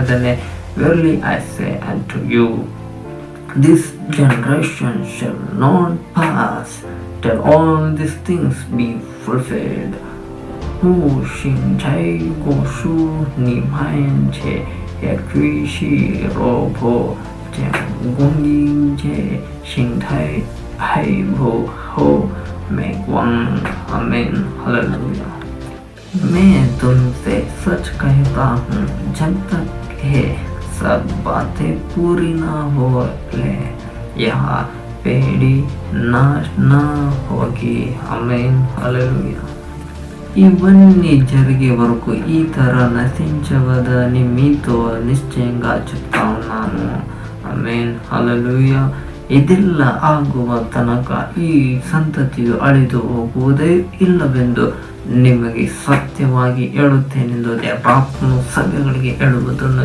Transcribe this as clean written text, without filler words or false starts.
ಹೇಳಿದ್ದಾನೆ, verily I say unto you, this generation shall not pass till all these things be fulfilled. Hu Xing Chai Go Shu Ni Mayan Che Ye Kui Shi Ro Po Jian Gong Yin Che Xing Tai Hai Bo Ho Mei Guang. Amen. Hallelujah. मैं तुमसे सच कहता हूँ, जब तक ये सब बातें पूरी ना हो ले यह पीढ़ी नाश ना होगी. ಆಮೆನ್. ಹಲ್ಲೆಲೂಯಾ. ఇవన్నీ జరిగే వరకు ఈ తర నశించవదని మీతో నిశ్చయంగా చెప్తా ఉన్నాను. ಆಮೆನ್. ಹಲ್ಲೆಲೂಯಾ. ಇದೆಲ್ಲ ಆಗುವ ತನಕ ಈ ಸಂತತಿಯು ಅಳಿದು ಹೋಗುವುದೇ ಇಲ್ಲವೆಂದು ನಿಮಗೆ ಸತ್ಯವಾಗಿ ಹೇಳುತ್ತೇನೆಂದು ದೇವರಾತ್ಮನು ಸಭೆಗಳಿಗೆ ಹೇಳುವುದನ್ನು